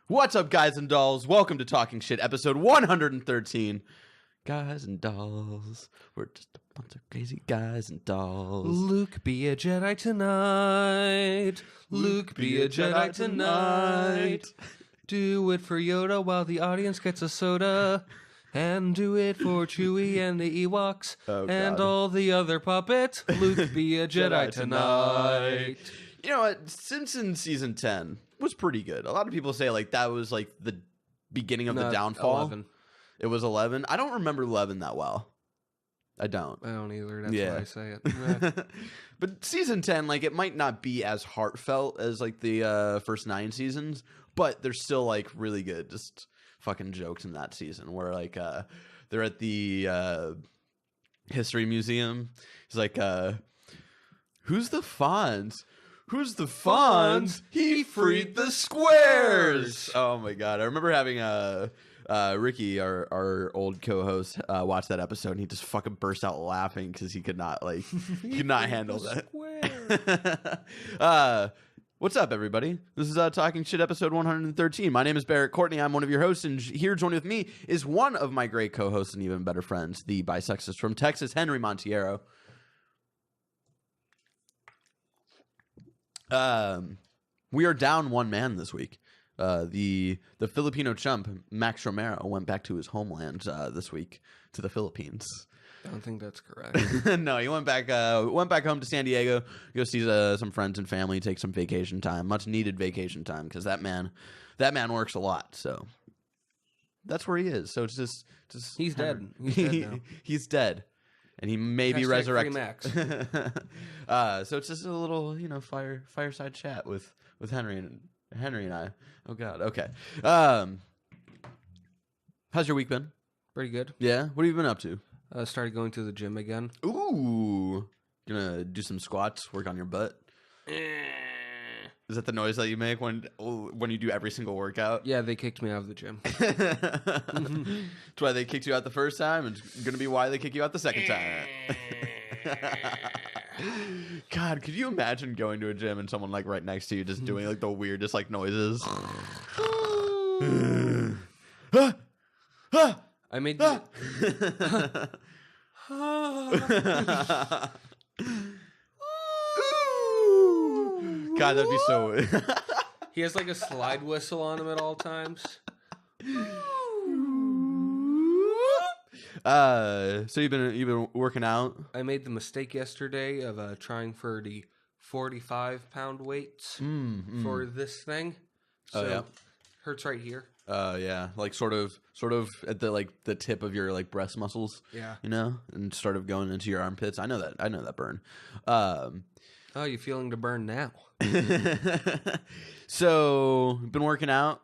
What's up, guys and dolls? Welcome to Talking Shit, episode 113. Guys and dolls, we're just a bunch of crazy guys and dolls. Luke, be a Jedi tonight. Luke, be a Jedi tonight. Do it for Yoda while the audience gets a soda. And do it for Chewie and the Ewoks and all the other puppets. Luke, be a Jedi tonight. You know what? Simpsons season 10 was pretty good. A lot of people say like that was like the beginning of the downfall. 11. It was 11. I don't remember 11 that well. I don't either. That's why I say it. But season 10, like, it might not be as heartfelt as like the first 9 seasons, but they're still like really good. Just fucking jokes in that season where like they're at the history museum. He's like, who's the Fonz? Who's the Fonz? He freed the squares. Oh my god. I remember having Ricky, our old co-host, watch that episode, and he just fucking burst out laughing because he could not handle that. What's up, everybody? This is Talking Shit, episode 113. My name is Barrett Courtney. I'm one of your hosts, and here joining with me is one of my great co-hosts and even better friends, the bisexist from Texas, Henry Montiero. We are down one man this week. The Filipino chump Max Romero went back to his homeland this week to the Philippines. I don't think that's correct. No, he went back home to San Diego, go see some friends and family, take some vacation time, much needed vacation time, because that man works a lot. So that's where he is. So it's just He's dead. He's dead now. He's dead. And he may be resurrected. Free Max. So it's just a little, fireside chat with Henry and I. Oh God. Okay. How's your week been? Pretty good. Yeah. What have you been up to? Started going to the gym again. Ooh. Gonna do some squats, work on your butt. Is that the noise that you make when you do every single workout? Yeah, they kicked me out of the gym. That's why they kicked you out the first time, and it's gonna be why they kick you out the second time. God, could you imagine going to a gym and someone like right next to you just doing like the weirdest like noises? I made God, that'd be so. He has like a slide whistle on him at all times. So you've been working out? I made the mistake yesterday of trying for the 45-pound weights for this thing. So hurts right here. Yeah, like sort of at the tip of your like breast muscles. Yeah, and sort of going into your armpits. I know that burn. Oh, you feeling the burn now? So, been working out,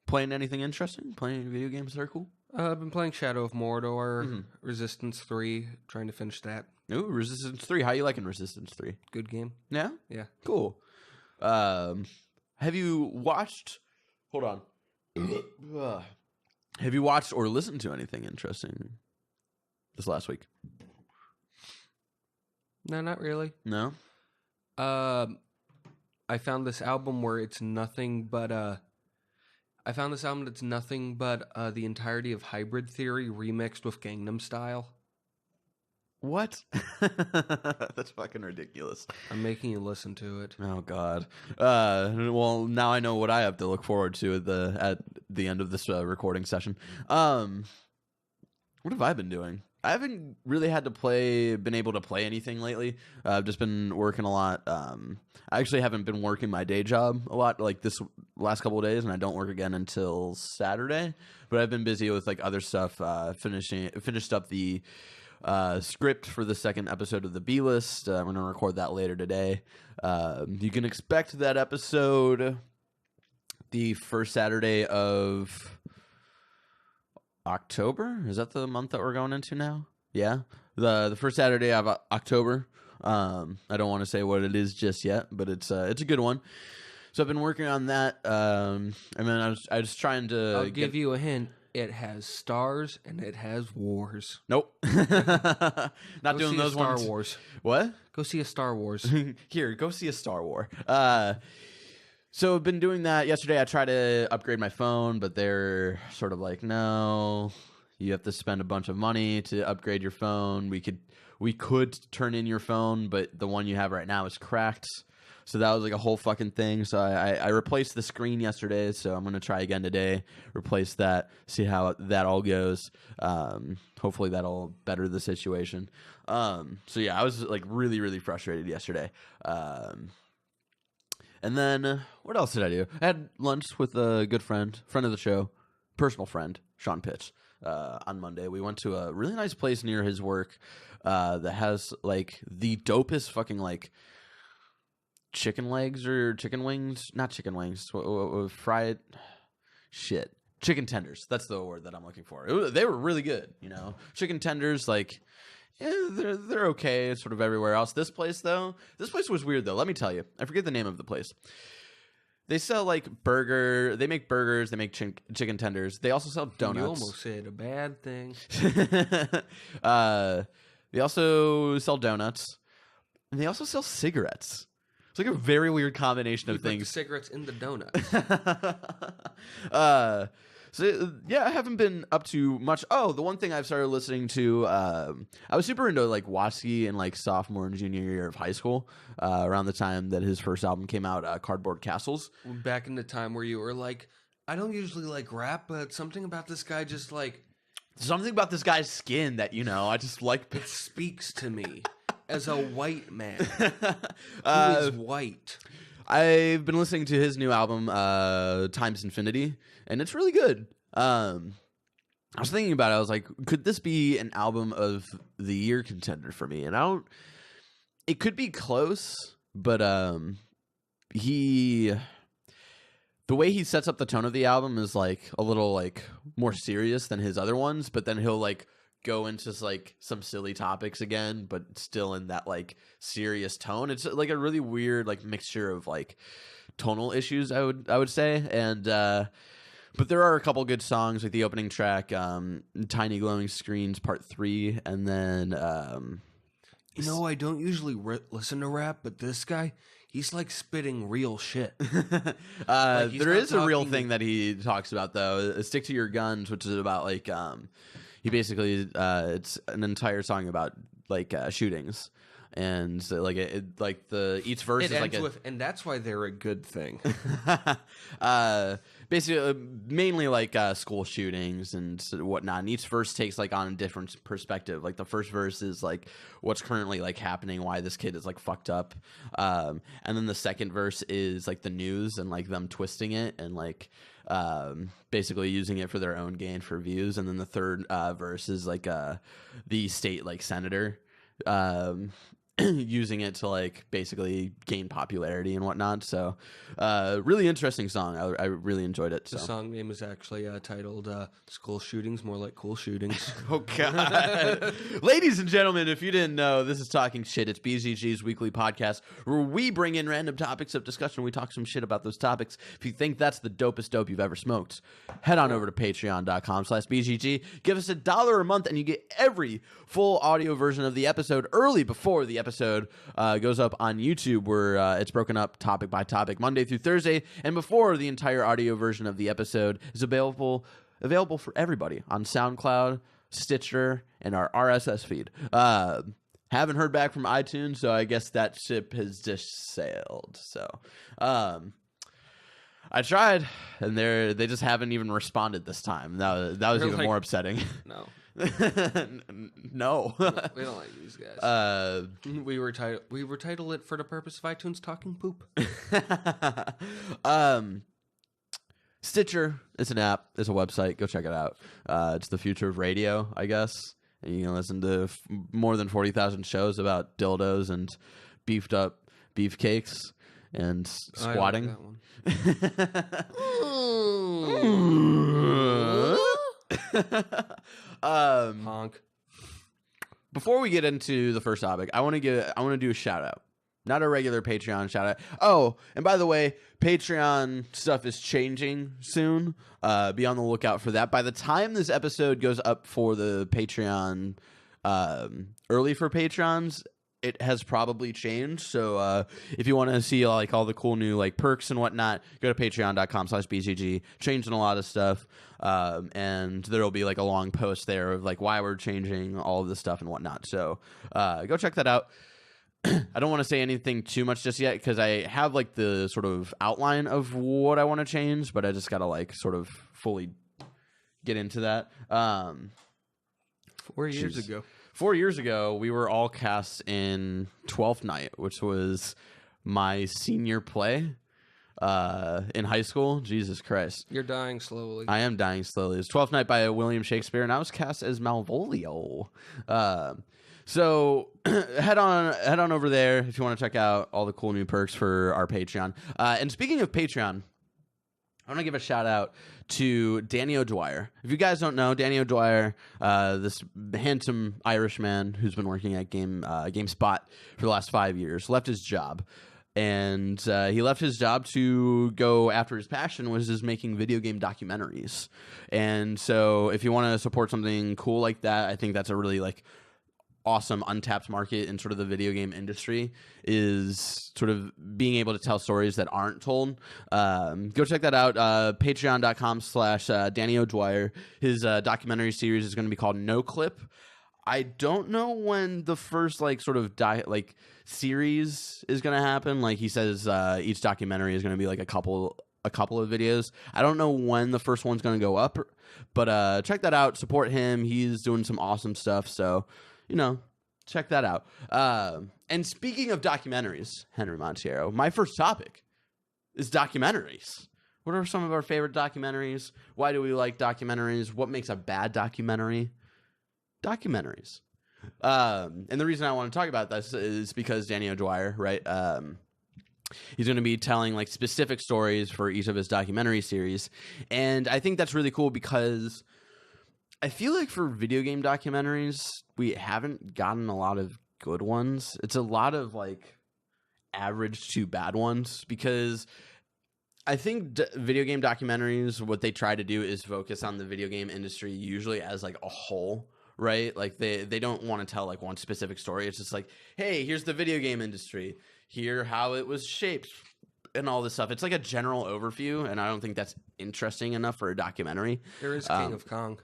playing anything interesting? Playing any video games that are cool? I've been playing Shadow of Mordor, Resistance 3, trying to finish that. Ooh, Resistance 3. How you liking Resistance 3? Good game. Yeah? Yeah. Cool. Have you watched... Hold on. Have you watched or listened to anything interesting this last week? No, not really. No? I found this album where it's nothing but the entirety of Hybrid Theory remixed with Gangnam Style. What? That's fucking ridiculous. I'm making you listen to it. Oh God. Well, now I know what I have to look forward to at the end of this recording session. What have I been doing? I haven't really been able to play anything lately. I've just been working a lot. I actually haven't been working my day job a lot like this last couple of days, and I don't work again until Saturday. But I've been busy with like other stuff. Finished up the script for the second episode of the B List. I'm going to record that later today. You can expect that episode the first Saturday of October. Is that the month that we're going into now? Yeah, the first Saturday of October. I don't want to say what it is just yet, but it's a good one. So I've been working on that. And then I was trying to. I'll give you a hint. It has stars and it has wars. Nope. Not go doing see those a Star ones. Wars. What? Go see a Star Wars. Here, go see a Star War. So I've been doing that. Yesterday I tried to upgrade my phone, but they're sort of like, no, you have to spend a bunch of money to upgrade your phone. We could turn in your phone, but the one you have right now is cracked. So that was like a whole fucking thing. So I replaced the screen yesterday, so I'm going to try again today, replace that, see how that all goes. Hopefully that'll better the situation. So yeah, I was like really, really frustrated yesterday. And then what else did I do? I had lunch with a good friend of the show, personal friend, Sean Pitch, on Monday. We went to a really nice place near his work that has like the dopest fucking like chicken legs or chicken wings, not chicken wings, fried shit. Chicken tenders. That's the word that I'm looking for. They were really good, you know. Chicken tenders, like, yeah, they're okay, sort of everywhere else. This place was weird though. Let me tell you, I forget the name of the place. They sell like they make burgers, they make chicken tenders. They also sell donuts. You almost said a bad thing. They also sell donuts, and they also sell cigarettes. It's like a very weird combination of things. Put the cigarettes in the donuts. So yeah, I haven't been up to much. Oh, the one thing I've started listening to, I was super into like Watsky in like sophomore and junior year of high school, around the time that his first album came out, Cardboard Castles. Back in the time where you were like, I don't usually like rap, but something about this guy just like... Something about this guy's skin that, you know, I just like... It speaks to me as a white man who is white. I've been listening to his new album, Times Infinity, and it's really good. I was thinking about it. I was like, could this be an album of the year contender for me? And it could be close, but the way he sets up the tone of the album is like a little like more serious than his other ones, but then he'll like go into like some silly topics again, but still in that like serious tone. It's like a really weird like mixture of like tonal issues, I would say. And but there are a couple good songs, like the opening track, Tiny Glowing Screens Part 3, and then you know, I don't usually listen to rap, but this guy, he's like spitting real shit. Like there is a real thing that he talks about though, Stick to Your Guns, which is about like he basically it's an entire song about like shootings, and so, like each verse is like and that's why they're a good thing. Basically mainly like school shootings and whatnot, and each verse takes like on a different perspective. Like the first verse is like what's currently like happening, why this kid is like fucked up, and then the second verse is like the news and like them twisting it and like basically using it for their own gain for views. And then the third verse is like the state like senator using it to like basically gain popularity and whatnot. So really interesting song. I really enjoyed it. The song name is actually titled School Shootings, more like Cool Shootings. Oh god. Ladies and gentlemen, if you didn't know, this is Talking Shit. It's BZG's weekly podcast where we bring in random topics of discussion. We talk some shit about those topics. If you think that's the dopest dope you've ever smoked, head on over to patreon.com/BGG. Give us $1 a month and you get every full audio version of the episode early before the episode goes up on YouTube, where it's broken up topic by topic Monday through Thursday, and before the entire audio version of the episode is available for everybody on SoundCloud, Stitcher, and our RSS feed. Haven't heard back from iTunes, so I guess that ship has just sailed. So I tried, and they just haven't even responded this time. That was even more upsetting. No. No. We don't like these guys. We were titled it for the purpose of iTunes talking poop. Stitcher, it's an app, it's a website. Go check it out. It's the future of radio, I guess. And you can listen to more than 40,000 shows about dildos and beefed up beefcakes and squatting. I like that one. Honk. Before we get into the first topic, I want to do a shout out. Not a regular Patreon shout out. Oh, and by the way, Patreon stuff is changing soon. Be on the lookout for that. By the time this episode goes up for the Patreon, early for Patrons, it has probably changed. So if you want to see like all the cool new like perks and whatnot, go to patreon.com/bcg. Changing a lot of stuff, and there'll be like a long post there of like why we're changing all of this stuff and whatnot. So go check that out. I don't want to say anything too much just yet because I have like the sort of outline of what I want to change, but I just gotta like sort of fully get into that. 4 years ago. 4 years ago, we were all cast in 12th Night, which was my senior play in high school. Jesus Christ. You're dying slowly. I am dying slowly. It's 12th Night by William Shakespeare, and I was cast as Malvolio. So head on over there if you want to check out all the cool new perks for our Patreon. And speaking of Patreon, I want to give a shout out to Danny O'Dwyer. If you guys don't know, Danny O'Dwyer, this handsome Irish man who's been working at GameSpot for the last 5 years, left his job. And he left his job to go after his passion, which is making video game documentaries. And so if you want to support something cool like that, I think that's a really like awesome untapped market in sort of the video game industry, is sort of being able to tell stories that aren't told. Go check that out. Patreon.com/Danny O'Dwyer. His documentary series is going to be called No Clip. I don't know when the first like sort of series is going to happen. Like he says, each documentary is going to be like a couple of videos. I don't know when the first one's going to go up, but check that out. Support him. He's doing some awesome stuff. So, you know, check that out. And speaking of documentaries, Henry Montiero, my first topic is documentaries. What are some of our favorite documentaries? Why do we like documentaries? What makes a bad documentary? Documentaries. And the reason I want to talk about this is because Danny O'Dwyer, right? He's going to be telling like specific stories for each of his documentary series. And I think that's really cool because I feel like for video game documentaries, we haven't gotten a lot of good ones. It's a lot of like average to bad ones because I think video game documentaries, what they try to do is focus on the video game industry usually as like a whole, right? Like they don't want to tell like one specific story. It's just like, hey, here's the video game industry. Here how it was shaped and all this stuff. It's like a general overview, and I don't think that's interesting enough for a documentary. There is King of Kong.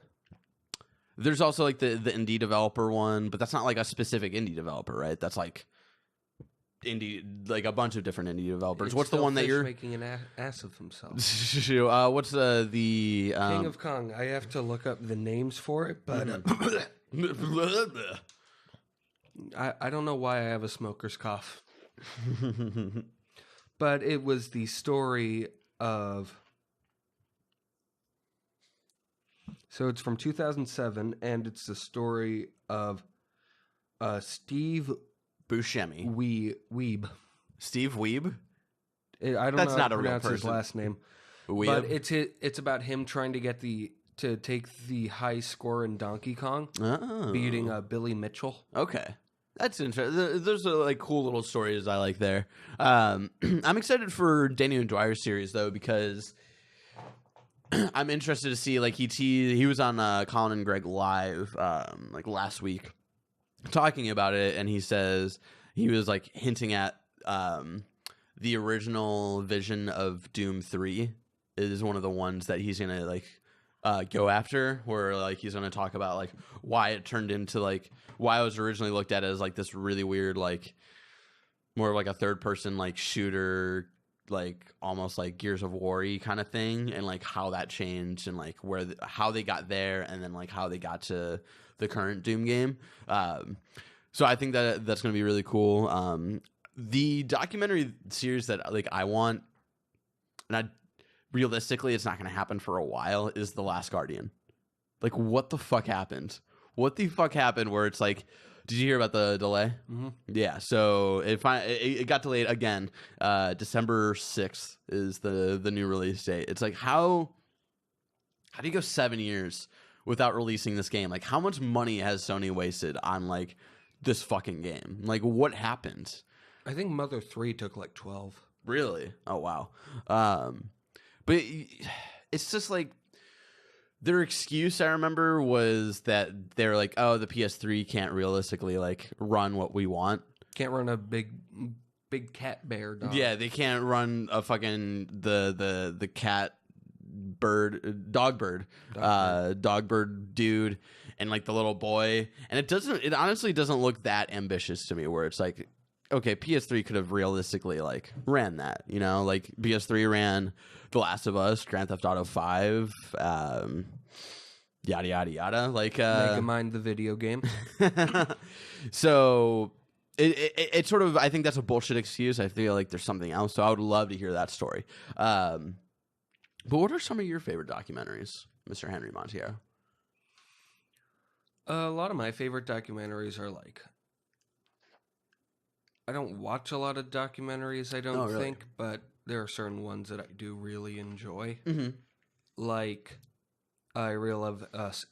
There's also like the indie developer one, but that's not like a specific indie developer, right? That's like like a bunch of different indie developers. It's What's the one that you're making an ass of himself? What's the King of Kong? I have to look up the names for it, but I don't know why I have a smoker's cough. But it was the story of. So it's from 2007, and it's the story of Steve Buscemi. Weeb. Steve Weeb? I don't That's know not how a to real pronounce his person. last name. Weeb? But it's about him trying to get to take the high score in Donkey Kong, beating Billy Mitchell. Okay. That's interesting. There's like cool little stories I like there. I'm excited for Danny O'Dwyer's series though because I'm interested to see like he was on Colin and Greg Live like last week talking about it, and he says he was like hinting at the original vision of Doom 3 is one of the ones that he's gonna like go after, where like he's gonna talk about like why it turned into like why it was originally looked at as like this really weird like more of like a third person like shooter, like almost like Gears of War-y kind of thing, and like how that changed and like how they got there, and then like how they got to the current Doom game. So I think that's going to be really cool. The documentary series that like I want, and realistically it's not going to happen for a while, is The Last Guardian. Like what the fuck happened? What the fuck happened where it's like, did you hear about the delay? Mm-hmm. Yeah, so it got delayed again. December 6th is the new release date. It's like how do you go 7 years without releasing this game? Like how much money has Sony wasted on like this fucking game? Like what happened? I think Mother 3 took like 12. Really? Oh wow. But it's just like their excuse, I remember, was that they're like, oh, the PS3 can't realistically like run what we want. Can't run a big cat bear dog. Yeah, they can't run a fucking the cat bird dog bird dude and like the little boy, and it honestly doesn't look that ambitious to me, where it's like, okay, PS3 could have realistically like ran that, you know, like PS3 ran The Last of Us, Grand Theft Auto 5, yada yada yada, like Megamind the video game. So it sort of, I think that's a bullshit excuse. I feel like there's something else, so I would love to hear that story. But what are some of your favorite documentaries, Mr. Henry Montiero? A lot of my favorite documentaries are like, I don't watch a lot of documentaries, I don't think, but there are certain ones that I do really enjoy. Mm-hmm. Like, I really love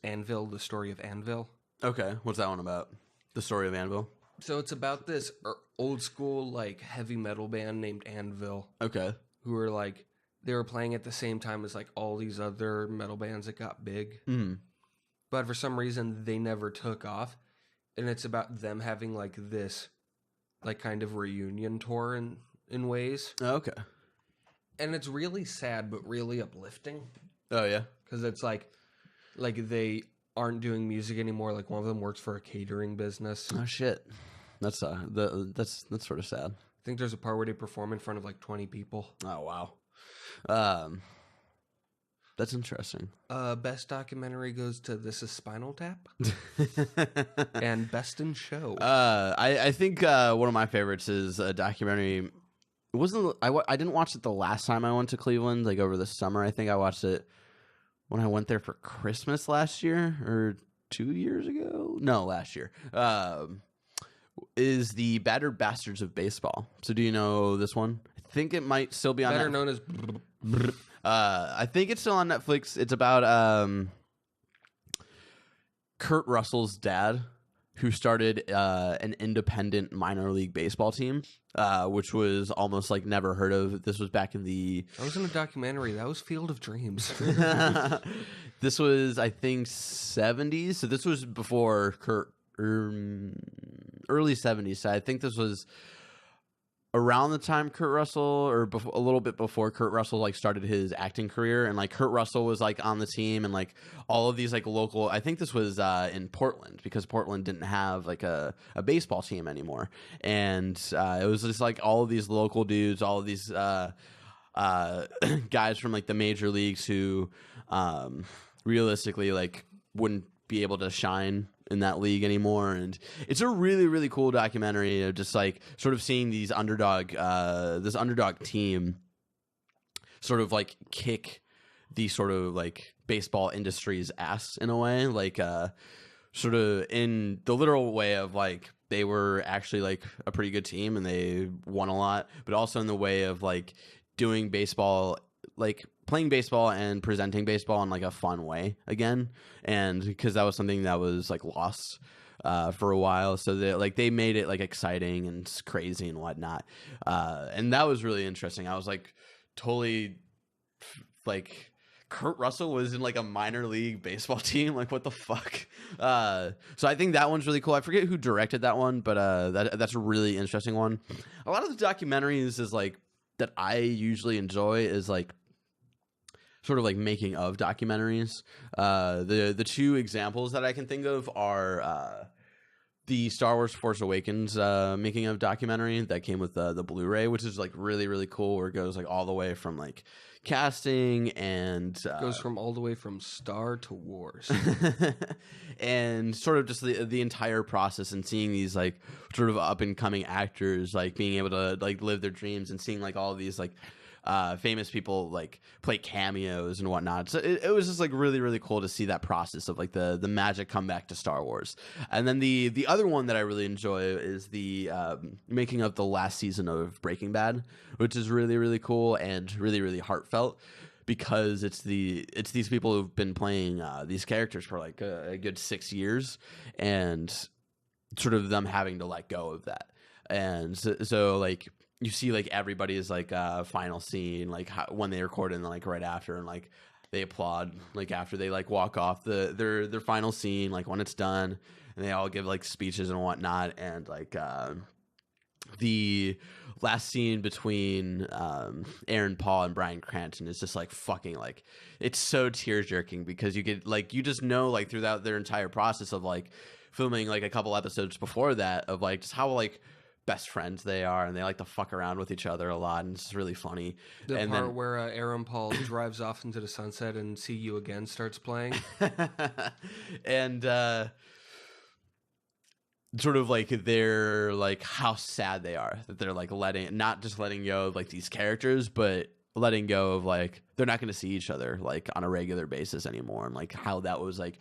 Anvil, the story of Anvil. Okay, what's that one about? The story of Anvil? So it's about this old school, like, heavy metal band named Anvil. Okay. Who were like, they were playing at the same time as like all these other metal bands that got big. Mm. But for some reason, they never took off. And it's about them having like this, like, kind of reunion tour in ways. Okay. And it's really sad, but really uplifting. Oh, yeah? Because it's like they aren't doing music anymore. Like, one of them works for a catering business. Oh, shit. That's sort of sad. I think there's a part where they perform in front of like 20 people. Oh, wow. That's interesting. Best documentary goes to This Is Spinal Tap. And Best in Show. I think one of my favorites is a documentary. It wasn't, I didn't watch it the last time I went to Cleveland, like over the summer. I think I watched it when I went there for Christmas last year, or 2 years ago. No, last year. Is the Battered Bastards of Baseball. So do you know this one? I think it might still be on Better known as... I think it's still on Netflix. It's about Kurt Russell's dad, who started an independent minor league baseball team, which was almost like never heard of. This was back in the... I was in a documentary. That was Field of Dreams. This was, I think, 70s. So this was before Kurt... early 70s. So I think this was around the time Kurt Russell, or a little bit before Kurt Russell like started his acting career, and like Kurt Russell was like on the team, and like all of these like local, I think this was in Portland, because Portland didn't have like a baseball team anymore, and it was just like all of these local dudes, all of these guys from like the major leagues who realistically like wouldn't be able to shine in that league anymore. And it's a really, really cool documentary of just like sort of seeing these this underdog team sort of like kick the sort of like baseball industry's ass in a way, like sort of in the literal way of like they were actually like a pretty good team and they won a lot, but also in the way of like doing baseball, like playing baseball and presenting baseball in like a fun way again. And because that was something that was like lost for a while, so they made it like exciting and crazy and whatnot, and that was really interesting. I was like totally like, Kurt Russell was in like a minor league baseball team, like what the fuck. So I think that one's really cool. I forget who directed that one, but that's a really interesting one. A lot of the documentaries is like that I usually enjoy is like sort of like making of documentaries. The two examples that I can think of are the Star Wars Force Awakens making of documentary that came with the Blu-ray, which is like really, really cool, where it goes like all the way from like casting and goes from all the way from Star to Wars. And sort of just the entire process, and seeing these like sort of up and coming actors like being able to like live their dreams, and seeing like all of these like famous people like play cameos and whatnot. So it was just like really, really cool to see that process of like the magic come back to Star Wars. And then the other one that I really enjoy is the making of the last season of Breaking Bad, which is really, really cool and really, really heartfelt, because it's these people who've been playing these characters for like a good 6 years, and sort of them having to let go of that. And so like you see like everybody's like final scene, like when they record, and like right after, and like they applaud like after they like walk off their final scene, like when it's done, and they all give like speeches and whatnot. And like the last scene between Aaron Paul and Bryan Cranston is just like fucking like it's so tear jerking because you get like you just know like throughout their entire process of like filming like a couple episodes before that of like just how like best friends they are and they like to fuck around with each other a lot and it's really funny. The and part where Aaron Paul drives off into the sunset and See You Again starts playing. and sort of like they're like how sad they are that they're like not just letting go of like these characters but letting go of like they're not going to see each other like on a regular basis anymore and like how that was like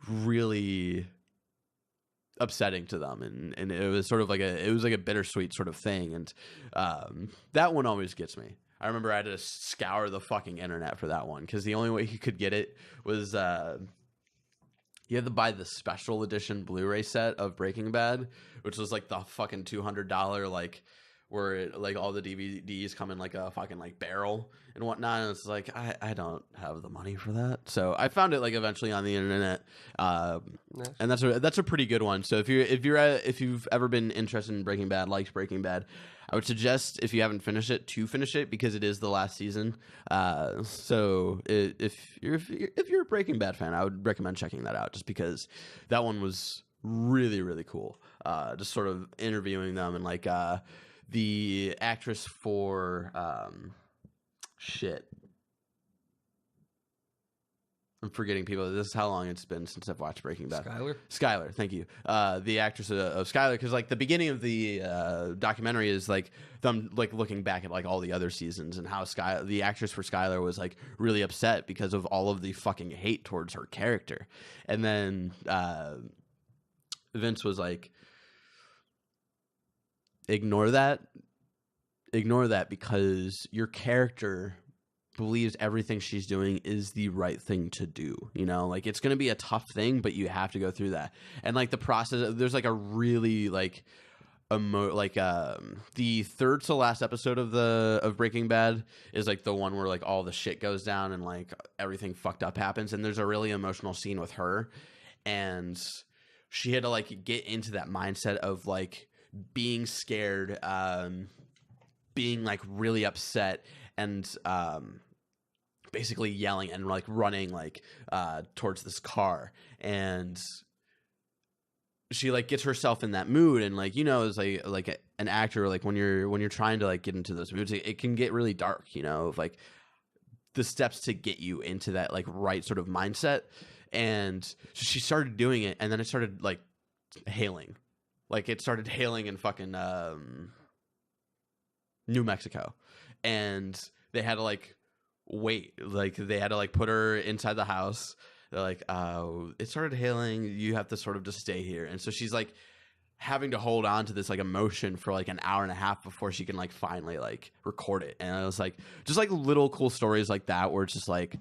really upsetting to them and it was sort of like a bittersweet sort of thing and that one always gets me. I remember I had to scour the fucking internet for that one because the only way you could get it was you had to buy the special edition Blu-ray set of Breaking Bad, which was like the fucking $200 like where it, like all the DVDs come in like a fucking like barrel and whatnot. And it's like I don't have the money for that, so I found it like eventually on the internet, Nice. and that's a pretty good one. So if you've ever been interested in Breaking Bad, liked Breaking Bad, I would suggest if you haven't finished it to finish it because it is the last season. So if you're a Breaking Bad fan, I would recommend checking that out just because that one was really really cool. Just sort of interviewing them and like the actress for shit. I'm forgetting people. This is how long it's been since I've watched Breaking Bad. Skyler, thank you. The actress of Skyler, because like the beginning of the documentary is like them like looking back at like all the other seasons and how the actress for Skyler was like really upset because of all of the fucking hate towards her character, and then Vince was like, ignore that because your character believes everything she's doing is the right thing to do. You know, like it's going to be a tough thing, but you have to go through that. And like the process, there's like a really like the third to last episode of Breaking Bad is like the one where like all the shit goes down and like everything fucked up happens. And there's a really emotional scene with her, and she had to like get into that mindset of like being scared, being like really upset, and basically yelling and like running like towards this car, and she like gets herself in that mood, and like, you know, as like an actor, like when you're trying to like get into those moods, it can get really dark, you know, of like the steps to get you into that like right sort of mindset. And so she started doing it, and then it started like hailing. Like it started hailing in fucking New Mexico, and they had to like wait, like they had to like put her inside the house. They're like, it started hailing, you have to sort of just stay here. And so she's like having to hold on to this like emotion for like an hour and a half before she can like finally like record it. And it was like just like little cool stories like that where it's just like,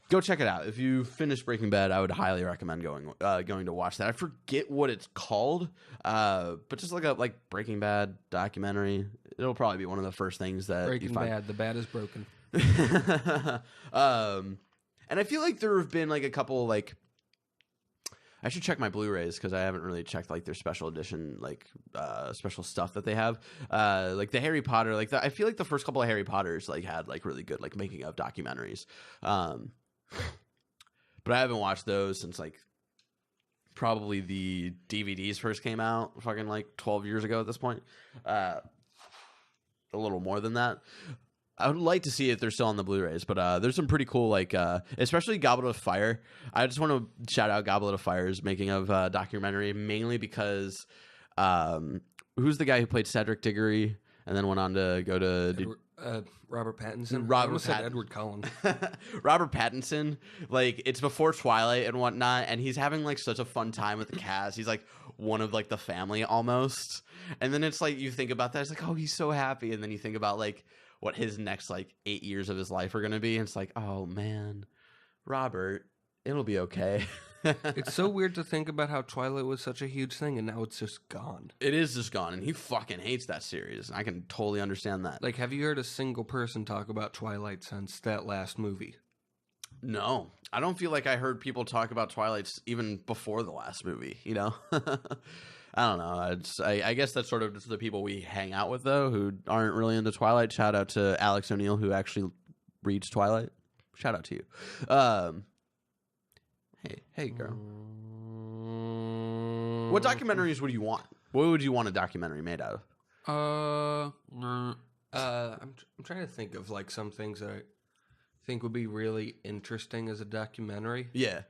go check it out. If you finish Breaking Bad, I would highly recommend going to watch that. I forget what it's called, but just look up like Breaking Bad documentary. It'll probably be one of the first things that Breaking you find. Bad, the bad is broken. And I feel like there have been like a couple like, I should check my Blu-rays because I haven't really checked like their special edition like special stuff that they have. Like the Harry Potter, like I feel like the first couple of Harry Potters like had like really good like making of documentaries. But I haven't watched those since like probably the DVDs first came out fucking like 12 years ago at this point. A little more than that. I would like to see if they're still on the Blu-rays, but there's some pretty cool, like, especially Goblet of Fire. I just want to shout out Goblet of Fire's making of documentary, mainly because who's the guy who played Cedric Diggory and then went on to go to Robert Pattinson. Edward Cullen. Robert Pattinson. Like, it's before Twilight and whatnot, and he's having like such a fun time with the cast. He's like one of like the family almost, and then it's like you think about that, it's like, oh, he's so happy, and then you think about like what his next like 8 years of his life are going to be. And it's like, oh man, Robert, it'll be okay. It's so weird to think about how Twilight was such a huge thing and now it's just gone. It is just gone. And he fucking hates that series. I can totally understand that. Like, have you heard a single person talk about Twilight since that last movie? No, I don't feel like I heard people talk about Twilight even before the last movie, you know? I don't know. I guess that's sort of just the people we hang out with, though, who aren't really into Twilight. Shout out to Alex O'Neill, who actually reads Twilight. Shout out to you. Hey, girl. What documentaries would you want? What would you want a documentary made out of? I'm trying to think of like some things that I think would be really interesting as a documentary. Yeah.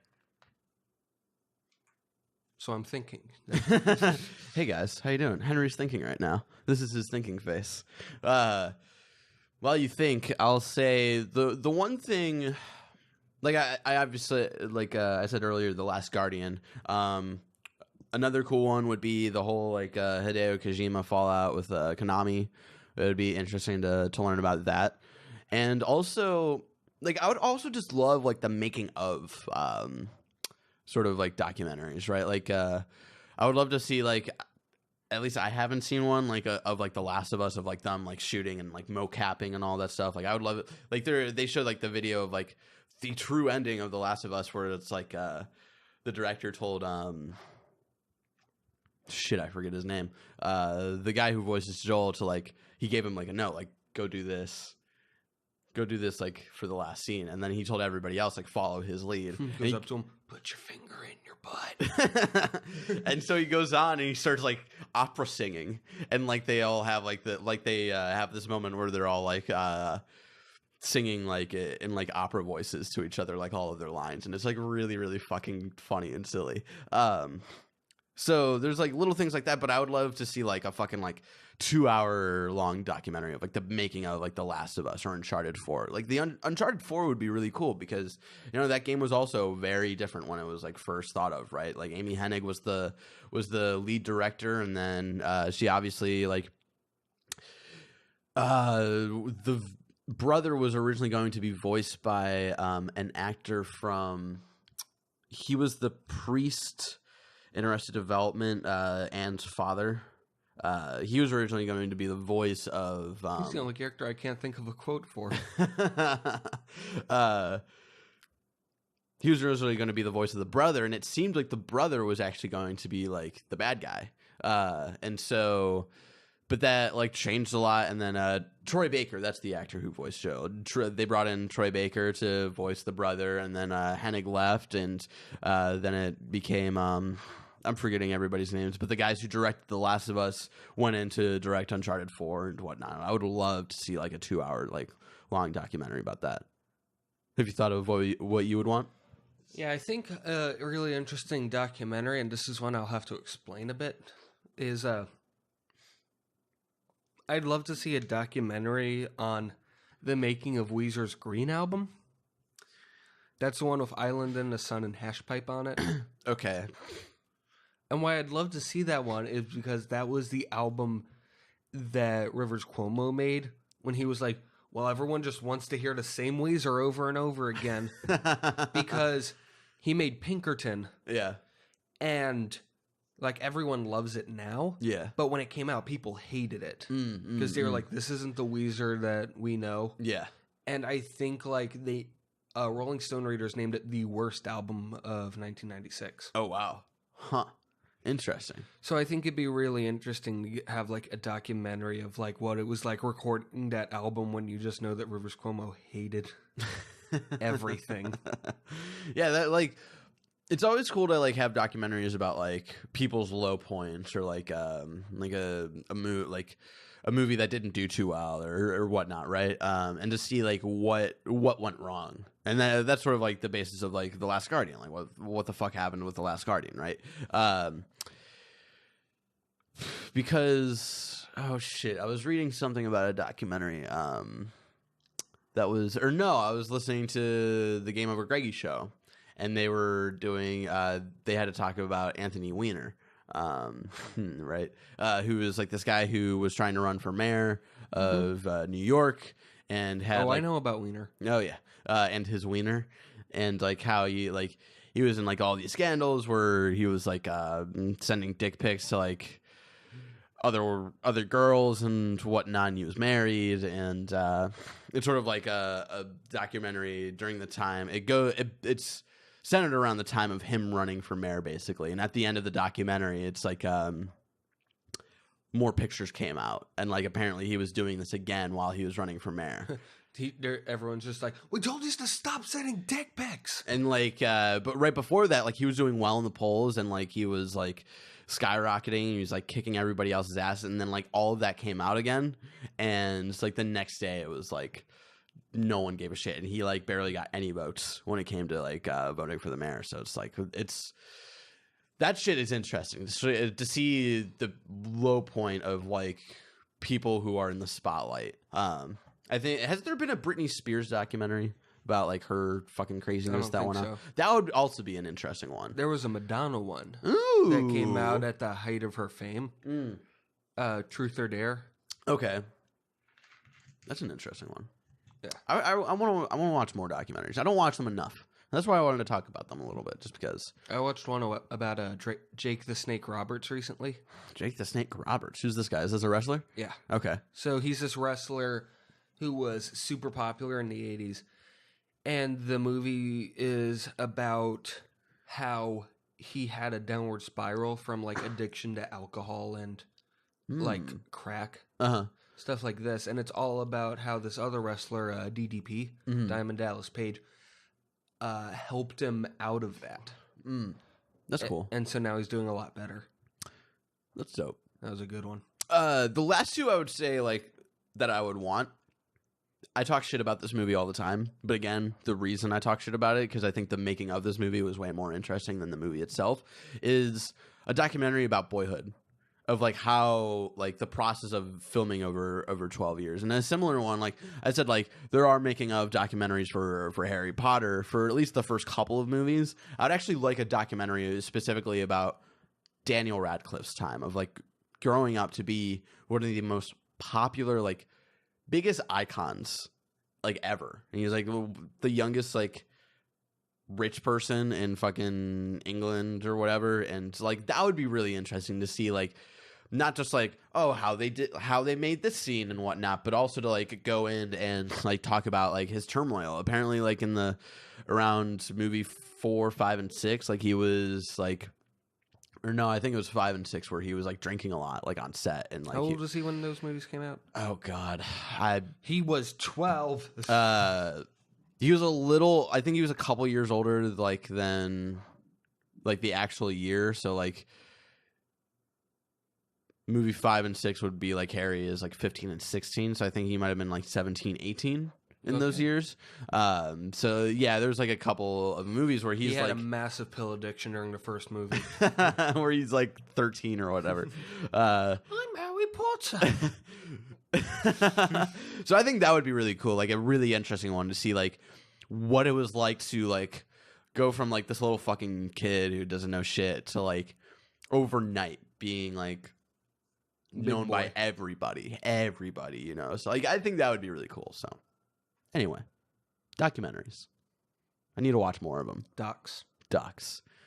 So I'm thinking. Hey guys, how you doing? Henry's thinking right now. This is his thinking face. While you think, I'll say the one thing, like I obviously, like I said earlier, The Last Guardian. Another cool one would be the whole like Hideo Kojima fallout with Konami. It would be interesting to learn about that. And also, like, I would also just love like the making of sort of like documentaries, right? Like I would love to see, like, at least I haven't seen one like of like The Last of Us, of like them like shooting and like mocapping and all that stuff. Like I would love it. Like they showed like the video of like the true ending of The Last of Us, where it's like the director told shit, I forget his name. The guy who voices Joel, to like, he gave him like a note, like, go do this like for the last scene, and then he told everybody else like follow his lead. Goes up to him, put your finger in your butt. And so he goes on and he starts like opera singing, and like they all have like they have this moment where they're all like singing like in like opera voices to each other, like all of their lines, and it's like really, really fucking funny and silly. So there's like little things like that, but I would love to see like a fucking like 2-hour long documentary of like the making of like The Last of Us or Uncharted 4. Like the Uncharted 4 would be really cool, because you know that game was also very different when it was like first thought of, right? Like Amy Hennig was the lead director, and then she obviously like the brother was originally going to be voiced by an actor from, he was the priest in Arrested Development, Anne's father. He was originally going to be the voice of He's the only character I can't think of a quote for. He was originally going to be the voice of the brother, and it seemed like the brother was actually going to be like the bad guy. And so, but that like changed a lot. And then Troy Baker, that's the actor who voiced Joe. They brought in Troy Baker to voice the brother, and then Hennig left, and then it became I'm forgetting everybody's names, but the guys who directed The Last of Us went in to direct Uncharted 4 and whatnot. I would love to see like a 2-hour like long documentary about that. Have you thought of what you would want? Yeah, I think a really interesting documentary, and this is one I'll have to explain a bit, is I'd love to see a documentary on the making of Weezer's Green album. That's the one with Island in the Sun and Hashpipe on it. Okay. And why I'd love to see that one is because that was the album that Rivers Cuomo made when he was like, well, everyone just wants to hear the same Weezer over and over again. Because he made Pinkerton. Yeah. And like everyone loves it now. Yeah. But when it came out, people hated it. Because they were like, this isn't the Weezer that we know. Yeah. And I think like the Rolling Stone readers named it the worst album of 1996. Oh, wow. Huh. Interesting. So I think it'd be really interesting to have like a documentary of like what it was like recording that album when you just know that Rivers Cuomo hated everything. Yeah, that like it's always cool to like have documentaries about like people's low points, or like a movie that didn't do too well or whatnot, right? And to see like what went wrong, and that's sort of like the basis of like The Last Guardian, like what the fuck happened with The Last Guardian, right? Because oh shit, I was reading something about a documentary I was listening to the Game Over Greggy show, and they were doing they had to talk about Anthony Weiner. Right, who is like this guy who was trying to run for mayor of New York, and had I know about Weiner. Oh yeah, and his wiener, and like how he was in like all these scandals where he was like sending dick pics to like other girls and whatnot, and he was married, and it's sort of like a documentary during the time. It's centered around the time of him running for mayor, basically. And at the end of the documentary, it's like more pictures came out, and like apparently he was doing this again while he was running for mayor. Everyone's just like, we told you to stop sending dick pics. And like, but right before that, like he was doing well in the polls, and like he was like skyrocketing. He was like kicking everybody else's ass, and then like all of that came out again, and it's like the next day it was like no one gave a shit, and he like barely got any votes when it came to like voting for the mayor. So it's like that shit is interesting to see the low point of like people who are in the spotlight. I think, has there been a Britney Spears documentary about like her fucking craziness that went out? That would also be an interesting one. There was a Madonna one Ooh. that came out at the height of her fame. Truth or Dare. Okay, that's an interesting one. Yeah, I want to watch more documentaries. I don't watch them enough. That's why I wanted to talk about them a little bit, just because. I watched one about Jake the Snake Roberts recently. Jake the Snake Roberts. Who's this guy? Is this a wrestler? Yeah. Okay. So he's this wrestler who was super popular in the 80s. And the movie is about how he had a downward spiral from like addiction to alcohol and like crack. Stuff like this. And it's all about how this other wrestler, DDP, Diamond Dallas Page, helped him out of that. That's cool. And so now he's doing a lot better. That's dope. That was a good one. The last two I would say like that I would want. I talk shit about this movie all the time, but again, the reason I talk shit about it, because I think the making of this movie was way more interesting than the movie itself, is a documentary about Boyhood, of like how like the process of filming over 12 years. And a similar one, like I said, like there are making of documentaries for Harry Potter for at least the first couple of movies. I'd actually like a documentary specifically about Daniel Radcliffe's time of like growing up to be one of the most popular, like biggest icons like ever. And he's like the youngest like rich person in fucking England or whatever. And like that would be really interesting to see, like not just like, oh, how they made this scene and whatnot, but also to like go in and like talk about like his turmoil. Apparently like in the around movie 4, 5, and 6, like he was like, or no, I think it was 5 and 6 where he was like drinking a lot, like on set. And like, how old was he when those movies came out? Oh God, he was 12. He was a little. I think he was a couple years older, like than like the actual year. So like, movie 5 and 6 would be like Harry is like 15 and 16. So I think he might have been like 17, 18. In those years. So yeah, there's like a couple of movies where he had a massive pill addiction during the first movie. Where he's like 13 or whatever. I'm Harry Potter. So I think that would be really cool, like a really interesting one to see like what it was like to like go from like this little fucking kid who doesn't know shit to like overnight being like known by everybody, you know. So like I think that would be really cool. So anyway, documentaries. I need to watch more of them. Docs.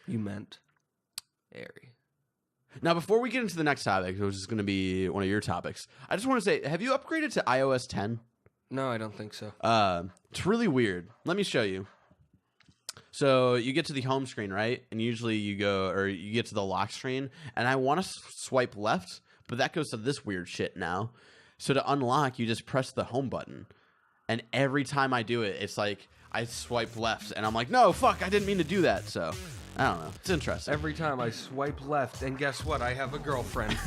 You meant Harry. Now, before we get into the next topic, which is going to be one of your topics, I just want to say, have you upgraded to iOS 10? No, I don't think so. It's really weird. Let me show you. So you get to the home screen, right? And usually you get to the lock screen, and I want to swipe left, but that goes to this weird shit now. So to unlock, you just press the home button. And every time I do it, it's like I swipe left, and I'm like, no, fuck, I didn't mean to do that. So, I don't know. It's interesting. Every time I swipe left, and guess what? I have a girlfriend.